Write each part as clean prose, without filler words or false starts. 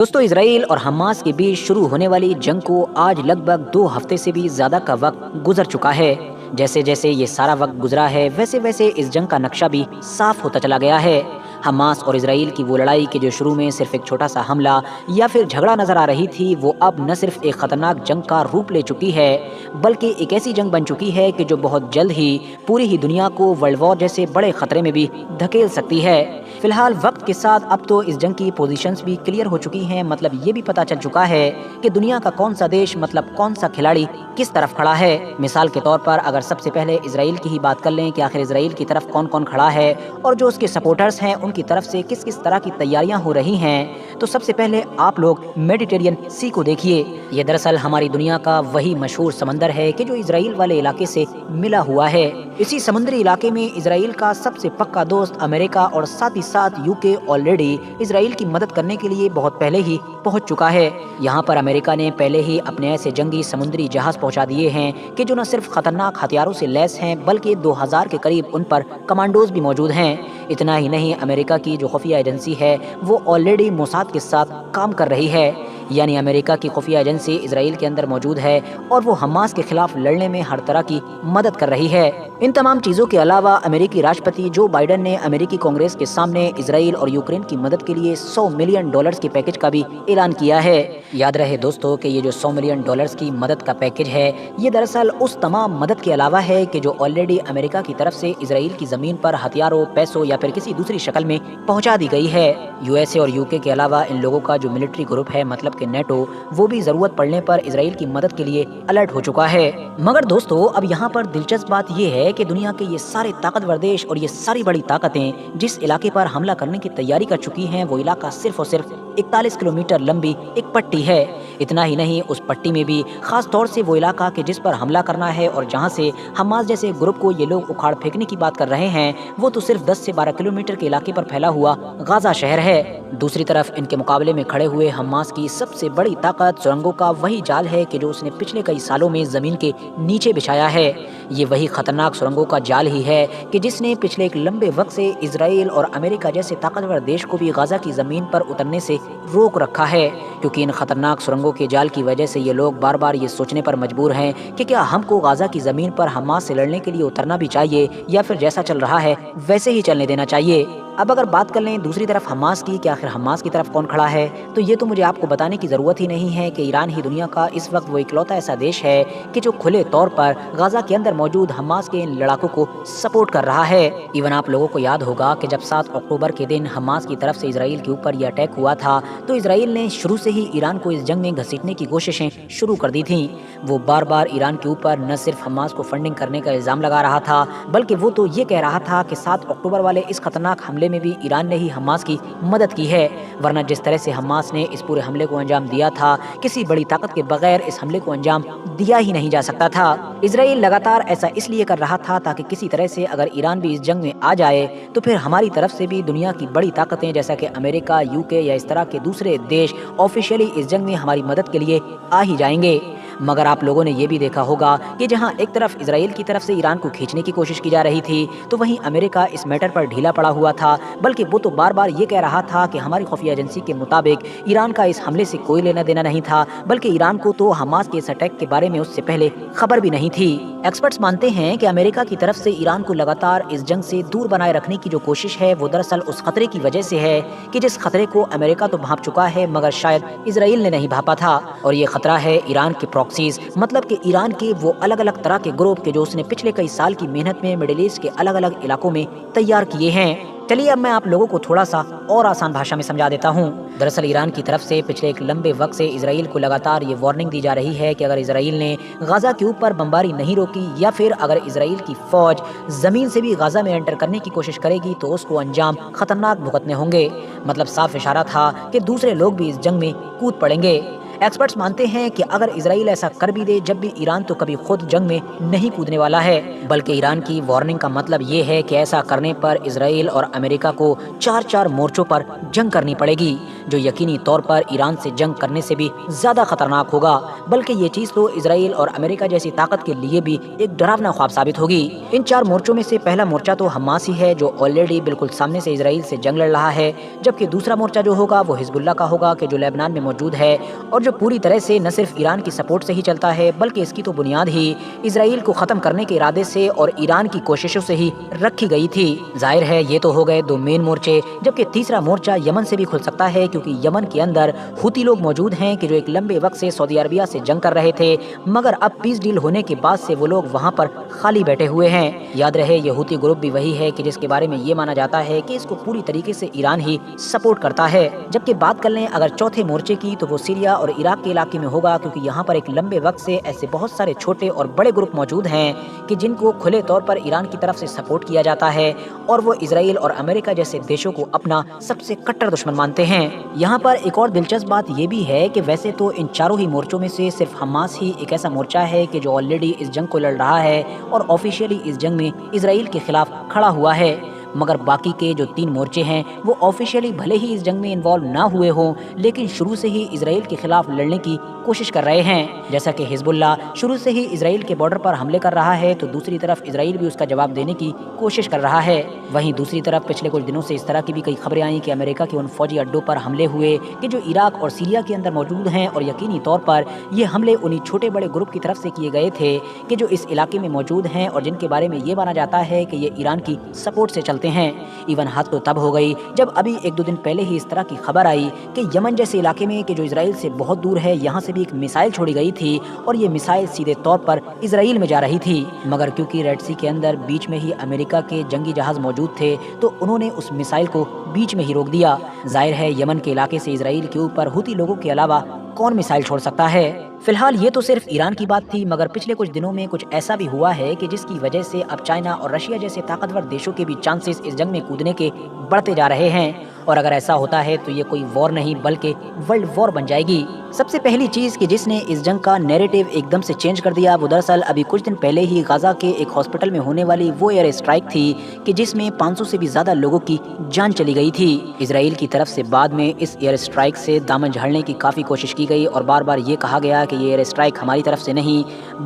दोस्तों, इसराइल और हमास के बीच शुरू होने वाली जंग को आज लगभग 2 हफ्ते से भी ज़्यादा का वक्त गुजर चुका है। जैसे जैसे ये सारा वक्त गुजरा है वैसे वैसे इस जंग का नक्शा भी साफ होता चला गया है। हमास और इसराइल की वो लड़ाई कि जो शुरू में सिर्फ एक छोटा सा हमला या फिर झगड़ा नजर आ रही थी, वो अब न सिर्फ एक खतरनाक जंग का रूप ले चुकी है बल्कि एक ऐसी जंग बन चुकी है कि जो बहुत जल्द ही पूरी ही दुनिया को वर्ल्ड वॉर जैसे बड़े खतरे में भी धकेल सकती है। फिलहाल वक्त के साथ अब तो इस जंग की पोजीशंस भी क्लियर हो चुकी हैं। मतलब ये भी पता चल चुका है कि दुनिया का कौन सा देश, मतलब कौन सा खिलाड़ी किस तरफ खड़ा है। मिसाल के तौर पर अगर सबसे पहले इसराइल की ही बात कर लें कि आखिर इसराइल की तरफ कौन कौन खड़ा है और जो उसके सपोर्टर्स हैं उनकी तरफ से किस किस तरह की तैयारियां हो रही हैं, तो सबसे पहले आप लोग मेडिटेरियन सी को देखिए। ये दरअसल हमारी दुनिया का वही मशहूर समंदर है कि जो इसराइल वाले इलाके से मिला हुआ है। इसी समुद्री इलाके में इसराइल का सबसे पक्का दोस्त अमेरिका और साथ ही साथ यूके ऑलरेडी इसराइल की मदद करने के लिए बहुत पहले ही पहुंच चुका है। यहाँ पर अमेरिका ने पहले ही अपने ऐसे जंगी समुद्री जहाज पहुंचा दिए हैं कि जो न सिर्फ खतरनाक हथियारों से लैस हैं बल्कि 2000 के करीब उन पर कमांडोज भी मौजूद हैं। इतना ही नहीं, अमेरिका की जो खुफिया एजेंसी है वो ऑलरेडी मोसाद के साथ काम कर रही है। यानी अमेरिका की खुफिया एजेंसी इसराइल के अंदर मौजूद है और वो हमास के खिलाफ लड़ने में हर तरह की मदद कर रही है। इन तमाम चीज़ों के अलावा अमेरिकी राष्ट्रपति जो बाइडन ने अमेरिकी कांग्रेस के सामने इसराइल और यूक्रेन की मदद के लिए $100 मिलियन के पैकेज का भी ऐलान किया है। याद रहे दोस्तों कि ये जो $100 मिलियन की मदद का पैकेज है, ये दरअसल उस तमाम मदद के अलावा है कि जो ऑलरेडी अमेरिका की तरफ से इसराइल की ज़मीन पर हथियारों, पैसों या फिर किसी दूसरी शक्ल में पहुँचा दी गई है। यूएसए और यूके के अलावा इन लोगों का जो मिलिट्री ग्रुप है, मतलब कि नेटो, वो भी जरूरत पड़ने पर इसराइल की मदद के लिए अलर्ट हो चुका है। मगर दोस्तों, अब यहाँ पर दिलचस्प बात यह है कि दुनिया के ये सारे ताकतवर देश और ये सारी बड़ी ताकतें जिस इलाके पर हमला करने की तैयारी कर चुकी हैं, वो इलाका सिर्फ और सिर्फ 41 किलोमीटर लंबी एक पट्टी है। इतना ही नहीं, उस पट्टी में भी खास तौर से वो इलाका कि जिस पर हमला करना है और जहां से हमास जैसे ग्रुप को ये लोग उखाड़ फेंकने की बात कर रहे हैं, वो तो सिर्फ 10 से 12 किलोमीटर के इलाके पर फैला हुआ गाजा शहर है। दूसरी तरफ इनके मुकाबले में खड़े हुए हमास की सबसे बड़ी ताकत सुरंगों का वही जाल है कि जो उसने पिछले कई सालों में जमीन के नीचे बिछाया है। ये वही खतरनाक सुरंगों का जाल ही है कि जिसने पिछले एक लंबे वक्त से इसराइल और अमेरिका जैसे ताकतवर देश को भी गाजा की जमीन पर उतरने से रोक रखा है। क्योंकि इन खतरनाक सुरंगों के जाल की वजह से ये लोग बार बार ये सोचने पर मजबूर हैं कि क्या हमको गाजा की जमीन पर हमास से लड़ने के लिए उतरना भी चाहिए या फिर जैसा चल रहा है वैसे ही चलने देना चाहिए। अब अगर बात कर लें दूसरी तरफ हमास की कि आखिर हमास की तरफ कौन खड़ा है, तो ये तो मुझे आपको बताने की ज़रूरत ही नहीं है कि ईरान ही दुनिया का इस वक्त वो इकलौता ऐसा देश है कि जो खुले तौर पर गाजा के अंदर मौजूद हमास के इन लड़ाकों को सपोर्ट कर रहा है। इवन आप लोगों को याद होगा कि जब 7 अक्टूबर के दिन हमास की तरफ से इसराइल के ऊपर यह अटैक हुआ था, तो इसराइल ने शुरू से ही ईरान को इस जंग में घसीटने की कोशिशें शुरू कर दी थी। वो बार बार ईरान के ऊपर न सिर्फ हमास को फंडिंग करने का इल्ज़ाम लगा रहा था, बल्कि वो तो ये कह रहा था कि 7 अक्टूबर वाले इस खतरनाक हमले में भी ईरान ने ही हमास की मदद की है। वरना जिस तरह से हमास ने इस पूरे हमले को अंजाम दिया था, किसी बड़ी ताकत के बगैर इस हमले को अंजाम दिया ही नहीं जा सकता था। इसराइल लगातार ऐसा इसलिए कर रहा था ताकि किसी तरह से अगर ईरान भी इस जंग में आ जाए तो फिर हमारी तरफ से भी दुनिया की बड़ी ताकतें जैसा कि अमेरिका, यूके या इस तरह के दूसरे देश ऑफिशियली इस जंग में हमारी मदद के लिए आ ही जाएंगे। मगर आप लोगों ने ये भी देखा होगा कि जहां एक तरफ इसराइल की तरफ से ईरान को खींचने की कोशिश की जा रही थी, तो वहीं अमेरिका इस मैटर पर ढीला पड़ा हुआ था। बल्कि वो तो बार बार ये कह रहा था कि हमारी खुफिया एजेंसी के मुताबिक ईरान का इस हमले से कोई लेना देना नहीं था, बल्कि ईरान को तो हमास के इस अटैक के बारे में उससे पहले खबर भी नहीं थी। एक्सपर्ट्स मानते हैं कि अमेरिका की तरफ से ईरान को लगातार इस जंग से दूर बनाए रखने की जो कोशिश है, वो दरअसल उस खतरे की वजह से है कि जिस खतरे को अमेरिका तो भांप चुका है मगर शायद इसराइल ने नहीं भांपा था। और ये खतरा है ईरान के प्रॉक्सीज, मतलब कि ईरान के वो अलग अलग तरह के ग्रुप के जो उसने पिछले कई साल की मेहनत में मिडिल ईस्ट के अलग अलग इलाकों में तैयार किए हैं। चलिए अब मैं आप लोगों को थोड़ा सा और आसान भाषा में समझा देता हूँ। दरअसल ईरान की तरफ से पिछले एक लंबे वक्त से इसराइल को लगातार ये वार्निंग दी जा रही है कि अगर इसराइल ने गाजा के ऊपर बमबारी नहीं रोकी या फिर अगर इसराइल की फौज जमीन से भी गाजा में एंटर करने की कोशिश करेगी तो उसको अंजाम खतरनाक भुगतने होंगे। मतलब साफ इशारा था कि दूसरे लोग भी इस जंग में कूद पड़ेंगे। एक्सपर्ट्स मानते हैं कि अगर इसराइल ऐसा कर भी दे जब भी ईरान तो कभी खुद जंग में नहीं कूदने वाला है, बल्कि ईरान की वार्निंग का मतलब ये है कि ऐसा करने पर इसराइल और अमेरिका को 4-4 मोर्चों पर जंग करनी पड़ेगी, जो यकीनी तौर पर ईरान से जंग करने से भी ज़्यादा खतरनाक होगा। बल्कि ये चीज़ तो इसराइल और अमेरिका जैसी ताकत के लिए भी एक डरावना ख्वाब साबित होगी। इन 4 मोर्चों में से पहला मोर्चा तो हमास ही है, जो ऑलरेडी बिल्कुल सामने से इसराइल से जंग लड़ रहा है, जबकि दूसरा मोर्चा जो होगा वो हिजबुल्लाह का होगा, कि जो लेबनान में मौजूद है और जो पूरी तरह से न सिर्फ ईरान की सपोर्ट से ही चलता है, बल्कि इसकी तो बुनियाद ही इसराइल को ख़त्म करने के इरादे से और ईरान की कोशिशों से ही रखी गई थी। जाहिर है ये तो हो गए 2 मेन मोर्चे, जबकि तीसरा मोर्चा यमन से भी खुल सकता है, क्योंकि यमन के अंदर हुती लोग मौजूद हैं कि जो एक लंबे वक्त से सऊदी अरबिया से जंग कर रहे थे, मगर अब पीस डील होने के बाद से वो लोग वहाँ पर खाली बैठे हुए हैं। याद रहे ये हुती ग्रुप भी वही है कि जिसके बारे में ये माना जाता है कि इसको पूरी तरीके से ईरान ही सपोर्ट करता है। जबकि बात कर लें अगर चौथे मोर्चे की, तो वो सीरिया और इराक के इलाके में होगा, क्योंकि यहाँ पर एक लंबे वक्त से ऐसे बहुत सारे छोटे और बड़े ग्रुप मौजूद हैं कि जिनको खुले तौर पर ईरान की तरफ से सपोर्ट किया जाता है और वो इसराइल और अमेरिका जैसे देशों को अपना सबसे कट्टर दुश्मन मानते हैं। यहाँ पर एक और दिलचस्प बात ये भी है कि वैसे तो इन चारों ही मोर्चों में से सिर्फ हमास ही एक ऐसा मोर्चा है कि जो ऑलरेडी इस जंग को लड़ रहा है और ऑफिशियली इस जंग में इसराइल के खिलाफ खड़ा हुआ है, मगर बाकी के जो 3 मोर्चे हैं वो ऑफिशियली भले ही इस जंग में इन्वॉल्व ना हुए हों, लेकिन शुरू से ही इसराइल के खिलाफ लड़ने की कोशिश कर रहे हैं। जैसा कि हिजबुल्लाह शुरू से ही इसराइल के बॉर्डर पर हमले कर रहा है, तो दूसरी तरफ इसराइल भी उसका जवाब देने की कोशिश कर रहा है। वहीं दूसरी तरफ पिछले कुछ दिनों से इस तरह की भी कई खबरें आई कि अमेरिका के उन फौजी अड्डों पर हमले हुए कि जो इराक और सीरिया के अंदर मौजूद हैं, और यकीनी तौर पर ये हमले उन्हीं छोटे बड़े ग्रुप की तरफ से किए गए थे कि जो इस इलाके में मौजूद हैं और जिनके बारे में ये माना जाता है कि ये ईरान की सपोर्ट से चलते हैं। इवन हद तो तब हो गई जब अभी 1-2 दिन पहले ही इस तरह की खबर आई कि यमन जैसे इलाके में कि जो इसराइल से बहुत दूर है, यहाँ से भी एक मिसाइल छोड़ी गई थी और ये मिसाइल सीधे तौर पर इसराइल में जा रही थी, मगर क्योंकि रेड सी के अंदर बीच में ही अमेरिका के जंगी जहाज मौजूद थे, तो उन्होंने उस मिसाइल को बीच में ही रोक दिया। जाहिर है यमन के इलाके से इसराइल के ऊपर हुती लोगों के अलावा कौन मिसाइल छोड़ सकता है। फिलहाल ये तो सिर्फ ईरान की बात थी, मगर पिछले कुछ दिनों में कुछ ऐसा भी हुआ है कि जिसकी वजह से अब चाइना और रशिया जैसे ताकतवर देशों के भी चांसेस इस जंग में कूदने के बढ़ते जा रहे हैं। और अगर ऐसा होता है तो ये कोई वॉर नहीं बल्कि वर्ल्ड वॉर बन जाएगी। सबसे पहली चीज़ कि जिसने इस जंग का नैरेटिव एकदम से चेंज कर दिया, वो दरअसल अभी कुछ दिन पहले ही गाजा के एक हॉस्पिटल में होने वाली वो एयर स्ट्राइक थी कि जिसमें 500 से भी ज़्यादा लोगों की जान चली गई थी। इसराइल की तरफ से बाद में इस एयर स्ट्राइक से दामन झाड़ने की काफ़ी कोशिश की गई और बार बार ये कहा गया कि ये एयर स्ट्राइक हमारी तरफ से नहीं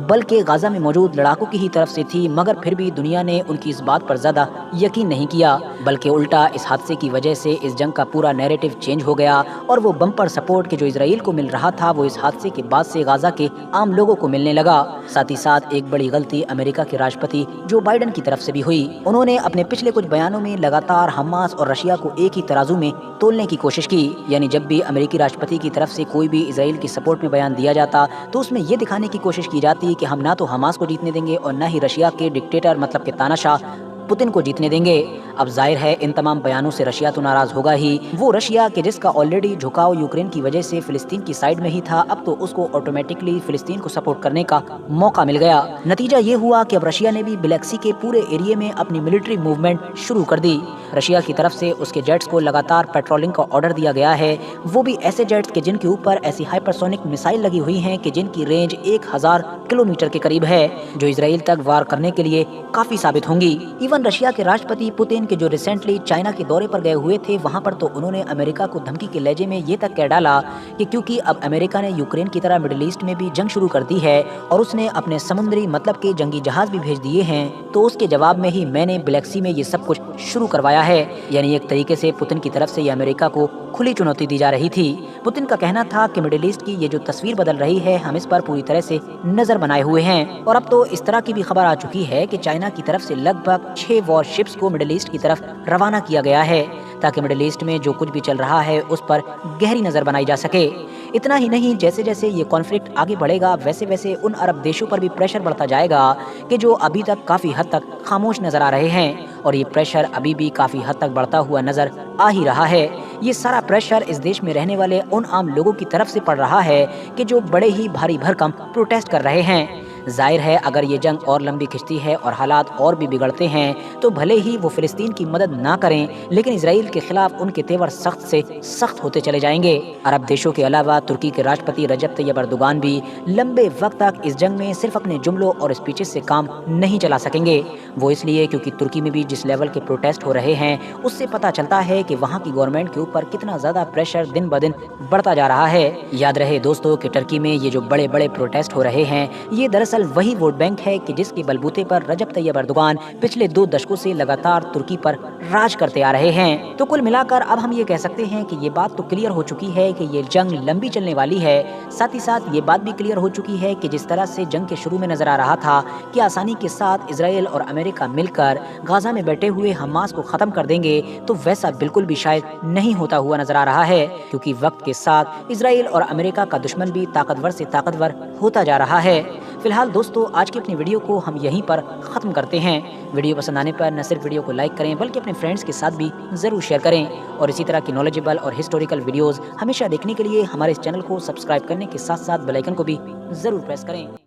बल्कि गाजा में मौजूद लड़ाकों की ही तरफ से थी, मगर फिर भी दुनिया ने उनकी इस बात पर ज़्यादा यकीन नहीं किया, बल्कि उल्टा इस हादसे की वजह से इस जंग का पूरा नैरेटिव चेंज हो गया और वो बम्पर सपोर्ट के जो इसराइल को मिल रहा था वो इस हादसे के बाद से गाजा के आम लोगों को मिलने लगा। साथ ही साथ एक बड़ी गलती अमेरिका के राष्ट्रपति जो बाइडेन की तरफ से भी हुई। उन्होंने अपने पिछले कुछ बयानों में लगातार हमास और रशिया को एक ही तराजू में तोलने की कोशिश की, यानी जब भी अमेरिकी राष्ट्रपति की तरफ से कोई भी इसराइल की सपोर्ट में बयान दिया जाता तो उसमें ये दिखाने की कोशिश की जाती कि हम ना तो हमास को जीतने देंगे और न ही रशिया के डिक्टेटर मतलब के तानाशाह पुतिन को जीतने देंगे। अब जाहिर है इन तमाम बयानों से रशिया तो नाराज होगा ही। वो रशिया के जिसका ऑलरेडी झुकाव यूक्रेन की वजह से फिलिस्तीन की साइड में ही था, अब तो उसको ऑटोमेटिकली फिलिस्तीन को सपोर्ट करने का मौका मिल गया। नतीजा ये हुआ कि अब रशिया ने भी ब्लैक सी के पूरे एरिया में अपनी मिलिट्री मूवमेंट शुरू कर दी। रशिया की तरफ से उसके जेट्स को लगातार पेट्रोलिंग का ऑर्डर दिया गया है, वो भी ऐसे जेट्स के जिनके ऊपर ऐसी हाइपरसोनिक मिसाइल लगी हुई हैं कि जिनकी रेंज 1000 किलोमीटर के करीब है, जो इसराइल तक वार करने के लिए काफी साबित होंगी। इवन रशिया के राष्ट्रपति पुतिन के जो रिसेंटली चाइना के दौरे पर गए हुए थे, वहां पर तो उन्होंने अमेरिका को धमकी के लहजे में ये तक कह डाला कि क्योंकि अब अमेरिका ने यूक्रेन की तरह मिडिल ईस्ट में भी जंग शुरू कर दी है और उसने अपने समुद्री मतलब के जंगी जहाज भी भेज दिए हैं, तो उसके जवाब में ही मैंने ब्लैक सी में ये सब कुछ शुरू करवाया है। यानी एक तरीके से पुतिन की तरफ से ये अमेरिका को खुली चुनौती दी जा रही थी। पुतिन का कहना था कि मिडिल ईस्ट की ये जो तस्वीर बदल रही है, हम इस पर पूरी तरह से नजर बनाए हुए हैं। और अब तो इस तरह की भी खबर आ चुकी है कि चाइना की तरफ से लगभग 6 वॉरशिप्स को मिडिल ईस्ट की तरफ रवाना किया गया है ताकि मिडिल ईस्ट में जो कुछ भी चल रहा है उस पर गहरी नजर बनाई जा सके। इतना ही नहीं, जैसे जैसे ये कॉन्फ्लिक्ट आगे बढ़ेगा वैसे वैसे उन अरब देशों पर भी प्रेशर बढ़ता जाएगा कि जो अभी तक काफ़ी हद तक खामोश नजर आ रहे हैं, और ये प्रेशर अभी भी काफ़ी हद तक बढ़ता हुआ नजर आ ही रहा है। ये सारा प्रेशर इस देश में रहने वाले उन आम लोगों की तरफ से पड़ रहा है कि जो बड़े ही भारी भरकम प्रोटेस्ट कर रहे हैं। ظاہر ہے اگر یہ جنگ اور لمبی کھنچتی ہے اور حالات اور بھی بگڑتے ہیں تو بھلے ہی وہ فلسطین کی مدد نہ کریں، لیکن اسرائیل کے خلاف ان کے تیور سخت سے سخت ہوتے چلے جائیں گے۔ عرب دیشوں کے علاوہ ترکی کے راشٹرپتی رجب طیب اردوغان بھی لمبے وقت تک اس جنگ میں صرف اپنے جملوں اور اسپیچز سے کام نہیں چلا سکیں گے۔ وہ اس لیے کیونکہ ترکی میں بھی جس لیول کے پروٹیسٹ ہو رہے ہیں اس سے پتہ چلتا ہے کہ وہاں کی گورنمنٹ کے اوپر کتنا زیادہ پریشر دن بدن بڑھتا جا رہا ہے۔ یاد رہے دوستو کہ ترکی میں یہ جو بڑے بڑے پروٹیسٹ ہو رہے ہیں یہ دراصل وہی ووٹ بینک ہے کہ جس کے بلبوتے پر رجب طیب اردوغان پچھلے 2 دشکوں سے لگاتار ترکی پر راج کرتے آ رہے ہیں۔ تو کل ملا کر اب ہم یہ کہہ سکتے ہیں کہ یہ بات تو کلیئر ہو چکی ہے کہ یہ جنگ لمبی چلنے والی ہے، ساتھ ہی ساتھ یہ بات بھی کلیئر ہو چکی ہے کہ جس طرح سے جنگ کے شروع میں نظر آ رہا تھا کہ آسانی کے ساتھ اسرائیل اور امریکہ مل کر غزہ میں بیٹھے ہوئے حماس کو ختم کر دیں گے، تو ویسا بالکل بھی شاید نہیں ہوتا ہوا نظر آ رہا ہے، کیونکہ وقت کے ساتھ اسرائیل اور امریکہ کا دشمن بھی طاقتور سے طاقتور ہوتا جا رہا ہے۔ فی الحال دوستو آج کی اپنی ویڈیو کو ہم یہیں پر ختم کرتے ہیں۔ ویڈیو پسند آنے پر نہ صرف ویڈیو کو لائک کریں بلکہ اپنے فرینڈز کے ساتھ بھی ضرور شیئر کریں، اور اسی طرح کی نالجبل اور ہسٹوریکل ویڈیوز ہمیشہ دیکھنے کے لیے ہمارے اس چینل کو سبسکرائب کرنے کے ساتھ ساتھ بیل آئیکن کو بھی ضرور پریس کریں۔